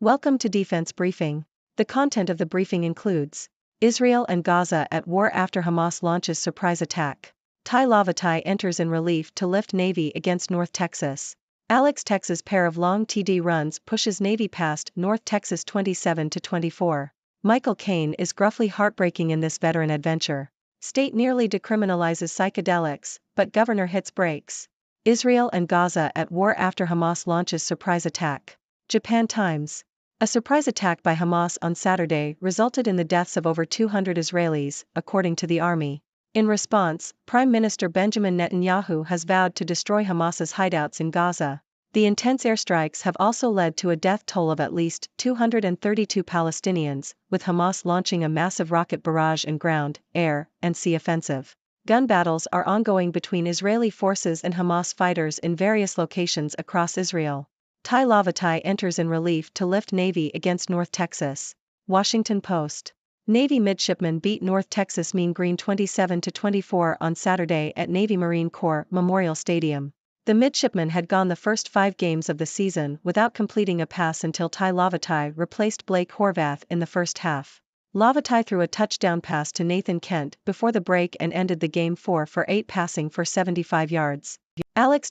Welcome to Defense Briefing. The content of the briefing includes Israel and Gaza at war after Hamas launches surprise attack. Tai Lavatai enters in relief to lift Navy against North Texas. Texas pair of long TD runs pushes Navy past North Texas 27-24. Michael Caine is gruffly heartbreaking in this veteran adventure. State nearly decriminalizes psychedelics, but governor hits brakes. Israel and Gaza at war after Hamas launches surprise attack. Japan Times. A surprise attack by Hamas on Saturday resulted in the deaths of over 200 Israelis, according to the army. In response, Prime Minister Benjamin Netanyahu has vowed to destroy Hamas's hideouts in Gaza. The intense airstrikes have also led to a death toll of at least 232 Palestinians, with Hamas launching a massive rocket barrage and ground, air, and sea offensive. Gun battles are ongoing between Israeli forces and Hamas fighters in various locations across Israel. Tai Lavatai enters in relief to lift Navy against North Texas. Washington Post. Navy midshipmen beat North Texas Mean Green 27-24 on Saturday at Navy Marine Corps Memorial Stadium. The midshipmen had gone the first 5 games of the season without completing a pass until Tai Lavatai replaced Blake Horvath in the first half. Lavatai threw a touchdown pass to Nathan Kent before the break and ended the game 4 for 8 passing for 75 yards.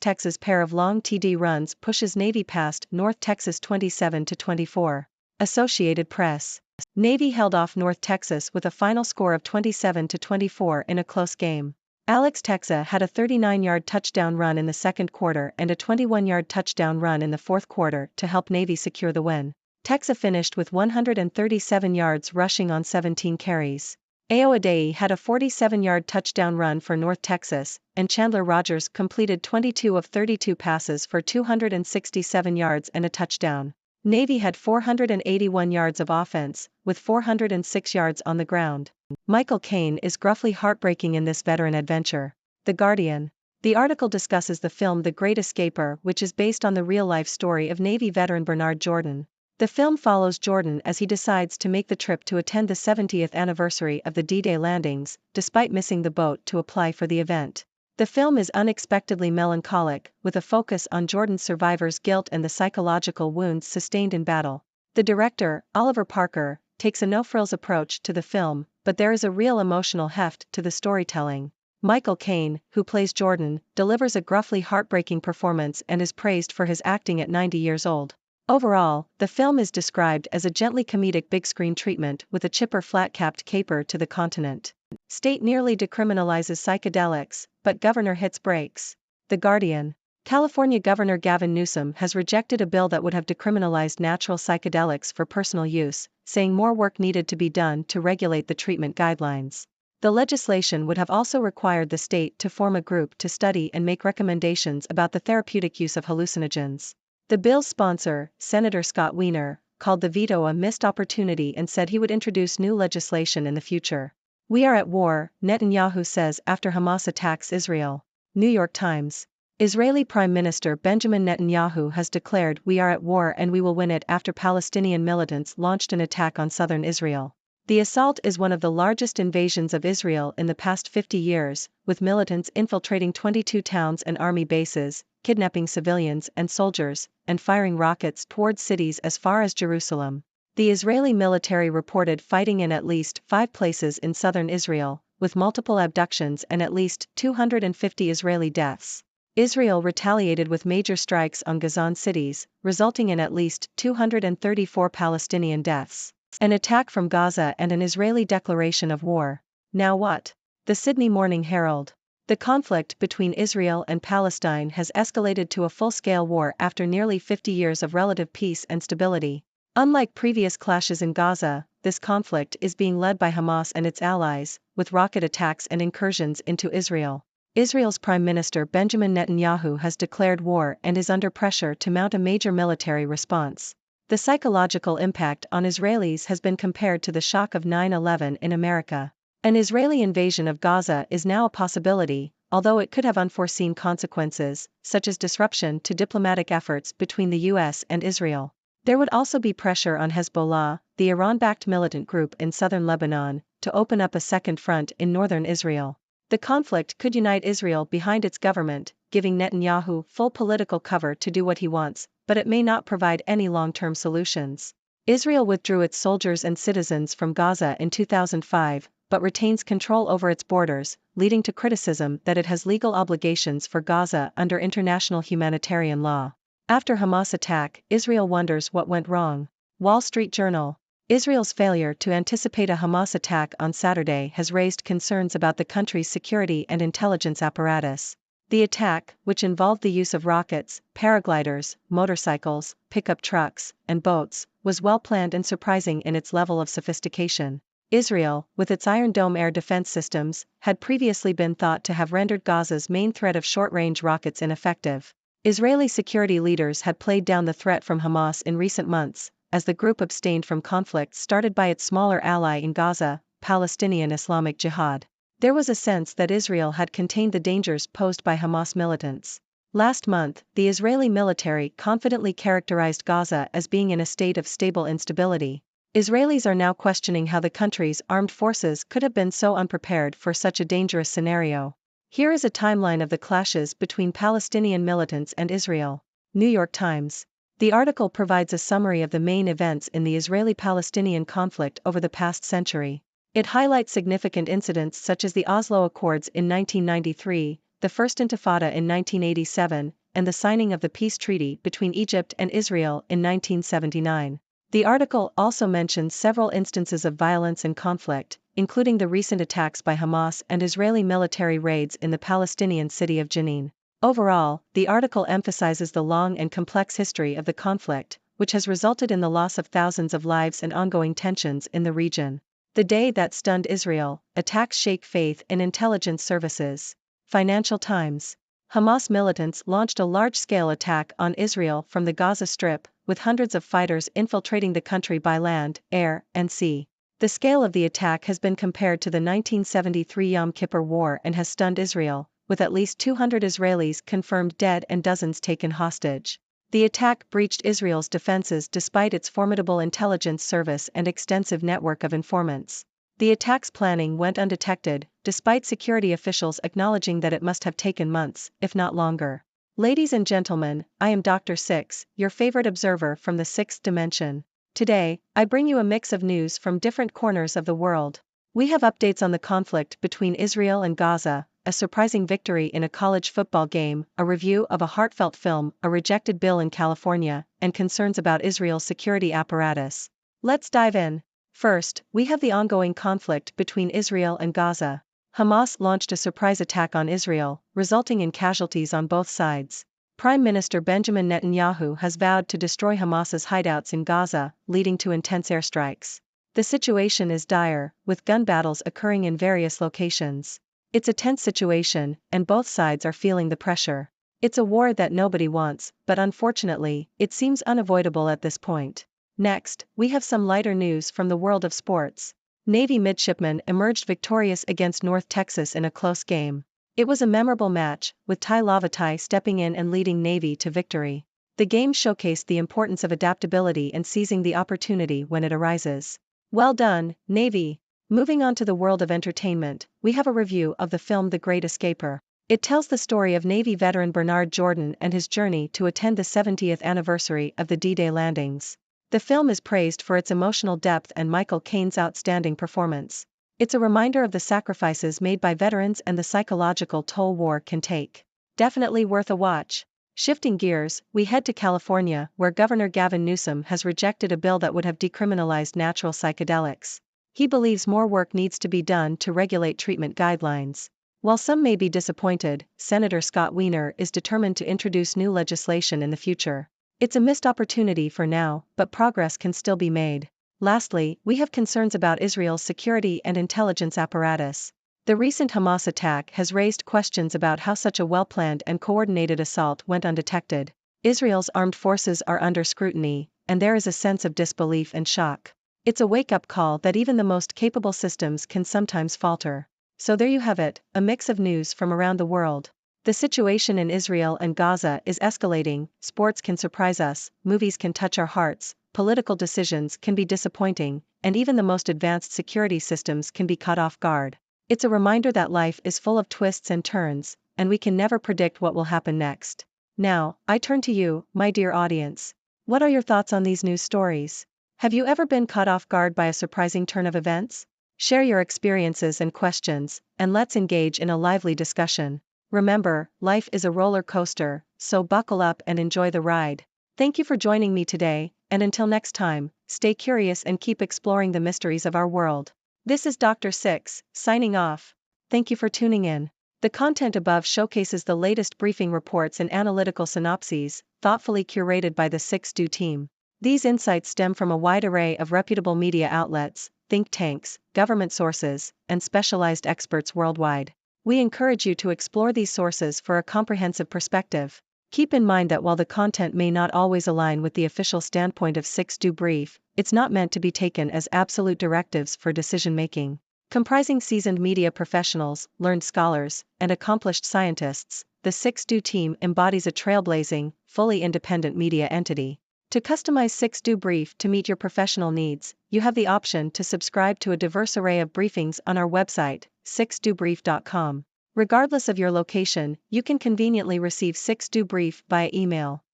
Texas pair of long TD runs pushes Navy past North Texas 27-24. Associated Press. Navy held off North Texas with a final score of 27-24 in a close game. Texas had a 39-yard touchdown run in the second quarter and a 21-yard touchdown run in the fourth quarter to help Navy secure the win. Texas finished with 137 yards rushing on 17 carries. Adebayo had a 47-yard touchdown run for North Texas, and Chandler Rogers completed 22 of 32 passes for 267 yards and a touchdown. Navy had 481 yards of offense, with 406 yards on the ground. Michael Caine is gruffly heartbreaking in this veteran adventure. The Guardian. The article discusses the film The Great Escaper, which is based on the real-life story of Navy veteran Bernard Jordan. The film follows Jordan as he decides to make the trip to attend the 70th anniversary of the D-Day landings, despite missing the boat to apply for the event. The film is unexpectedly melancholic, with a focus on Jordan's survivor's guilt and the psychological wounds sustained in battle. The director, Oliver Parker, takes a no-frills approach to the film, but there is a real emotional heft to the storytelling. Michael Caine, who plays Jordan, delivers a gruffly heartbreaking performance and is praised for his acting at 90 years old. Overall, the film is described as a gently comedic big-screen treatment with a chipper flat-capped caper to the continent. State nearly decriminalizes psychedelics, but governor hits brakes. The Guardian. California Governor Gavin Newsom has rejected a bill that would have decriminalized natural psychedelics for personal use, saying more work needed to be done to regulate the treatment guidelines. The legislation would have also required the state to form a group to study and make recommendations about the therapeutic use of hallucinogens. The bill's sponsor, Senator Scott Wiener, called the veto a missed opportunity and said he would introduce new legislation in the future. We are at war, Netanyahu says after Hamas attacks Israel. New York Times. Israeli Prime Minister Benjamin Netanyahu has declared we are at war and we will win it after Palestinian militants launched an attack on southern Israel. The assault is one of the largest invasions of Israel in the past 50 years, with militants infiltrating 22 towns and army bases, kidnapping civilians and soldiers, and firing rockets towards cities as far as Jerusalem. The Israeli military reported fighting in at least 5 places in southern Israel, with multiple abductions and at least 250 Israeli deaths. Israel retaliated with major strikes on Gazan cities, resulting in at least 234 Palestinian deaths. An attack from Gaza and an Israeli declaration of war. Now what? The Sydney Morning Herald. The conflict between Israel and Palestine has escalated to a full-scale war after nearly 50 years of relative peace and stability. Unlike previous clashes in Gaza, this conflict is being led by Hamas and its allies, with rocket attacks and incursions into Israel. Israel's Prime Minister Benjamin Netanyahu has declared war and is under pressure to mount a major military response. The psychological impact on Israelis has been compared to the shock of 9/11 in America. An Israeli invasion of Gaza is now a possibility, although it could have unforeseen consequences, such as disruption to diplomatic efforts between the US and Israel. There would also be pressure on Hezbollah, the Iran-backed militant group in southern Lebanon, to open up a second front in northern Israel. The conflict could unite Israel behind its government, giving Netanyahu full political cover to do what he wants, but it may not provide any long-term solutions. Israel withdrew its soldiers and citizens from Gaza in 2005, but retains control over its borders, leading to criticism that it has legal obligations for Gaza under international humanitarian law. After Hamas attack, Israel wonders what went wrong. Wall Street Journal. Israel's failure to anticipate a Hamas attack on Saturday has raised concerns about the country's security and intelligence apparatus. The attack, which involved the use of rockets, paragliders, motorcycles, pickup trucks, and boats, was well planned and surprising in its level of sophistication. Israel, with its Iron Dome air defense systems, had previously been thought to have rendered Gaza's main threat of short-range rockets ineffective. Israeli security leaders had played down the threat from Hamas in recent months, as the group abstained from conflicts started by its smaller ally in Gaza, Palestinian Islamic Jihad. There was a sense that Israel had contained the dangers posed by Hamas militants. Last month, the Israeli military confidently characterized Gaza as being in a state of stable instability. Israelis are now questioning how the country's armed forces could have been so unprepared for such a dangerous scenario. Here is a timeline of the clashes between Palestinian militants and Israel. New York Times. The article provides a summary of the main events in the Israeli-Palestinian conflict over the past century. It highlights significant incidents such as the Oslo Accords in 1993, the First Intifada in 1987, and the signing of the peace treaty between Egypt and Israel in 1979. The article also mentions several instances of violence and conflict, including the recent attacks by Hamas and Israeli military raids in the Palestinian city of Jenin. Overall, the article emphasizes the long and complex history of the conflict, which has resulted in the loss of thousands of lives and ongoing tensions in the region. The day that stunned Israel, attacks shake faith in intelligence services. Financial Times. Hamas militants launched a large-scale attack on Israel from the Gaza Strip, with hundreds of fighters infiltrating the country by land, air, and sea. The scale of the attack has been compared to the 1973 Yom Kippur War and has stunned Israel, with at least 200 Israelis confirmed dead and dozens taken hostage. The attack breached Israel's defenses despite its formidable intelligence service and extensive network of informants. The attack's planning went undetected, despite security officials acknowledging that it must have taken months, if not longer. Ladies and gentlemen, I am Dr. Six, your favorite observer from the sixth dimension. Today, I bring you a mix of news from different corners of the world. We have updates on the conflict between Israel and Gaza, a surprising victory in a college football game, a review of a heartfelt film, a rejected bill in California, and concerns about Israel's security apparatus. Let's dive in. First, we have the ongoing conflict between Israel and Gaza. Hamas launched a surprise attack on Israel, resulting in casualties on both sides. Prime Minister Benjamin Netanyahu has vowed to destroy Hamas's hideouts in Gaza, leading to intense airstrikes. The situation is dire, with gun battles occurring in various locations. It's a tense situation, and both sides are feeling the pressure. It's a war that nobody wants, but unfortunately, it seems unavoidable at this point. Next, we have some lighter news from the world of sports. Navy midshipmen emerged victorious against North Texas in a close game. It was a memorable match, with Tai Lavatai stepping in and leading Navy to victory. The game showcased the importance of adaptability and seizing the opportunity when it arises. Well done, Navy! Moving on to the world of entertainment, we have a review of the film The Great Escaper. It tells the story of Navy veteran Bernard Jordan and his journey to attend the 70th anniversary of the D-Day landings. The film is praised for its emotional depth and Michael Caine's outstanding performance. It's a reminder of the sacrifices made by veterans and the psychological toll war can take. Definitely worth a watch. Shifting gears, we head to California, where Governor Gavin Newsom has rejected a bill that would have decriminalized natural psychedelics. He believes more work needs to be done to regulate treatment guidelines. While some may be disappointed, Senator Scott Wiener is determined to introduce new legislation in the future. It's a missed opportunity for now, but progress can still be made. Lastly, we have concerns about Israel's security and intelligence apparatus. The recent Hamas attack has raised questions about how such a well-planned and coordinated assault went undetected. Israel's armed forces are under scrutiny, and there is a sense of disbelief and shock. It's a wake-up call that even the most capable systems can sometimes falter. So there you have it, a mix of news from around the world. The situation in Israel and Gaza is escalating, sports can surprise us, movies can touch our hearts, political decisions can be disappointing, and even the most advanced security systems can be caught off guard. It's a reminder that life is full of twists and turns, and we can never predict what will happen next. Now, I turn to you, my dear audience. What are your thoughts on these news stories? Have you ever been caught off guard by a surprising turn of events? Share your experiences and questions, and let's engage in a lively discussion. Remember, life is a roller coaster, so buckle up and enjoy the ride. Thank you for joining me today, and until next time, stay curious and keep exploring the mysteries of our world. This is Dr. Six, signing off. Thank you for tuning in. The content above showcases the latest briefing reports and analytical synopses, thoughtfully curated by the 6Do team. These insights stem from a wide array of reputable media outlets, think tanks, government sources, and specialized experts worldwide. We encourage you to explore these sources for a comprehensive perspective. Keep in mind that while the content may not always align with the official standpoint of 6Do Brief, it's not meant to be taken as absolute directives for decision-making. Comprising seasoned media professionals, learned scholars, and accomplished scientists, the 6Do team embodies a trailblazing, fully independent media entity. To customize 6Do Brief to meet your professional needs, you have the option to subscribe to a diverse array of briefings on our website, 6dobrief.com. Regardless of your location, you can conveniently receive 6Do Brief via email.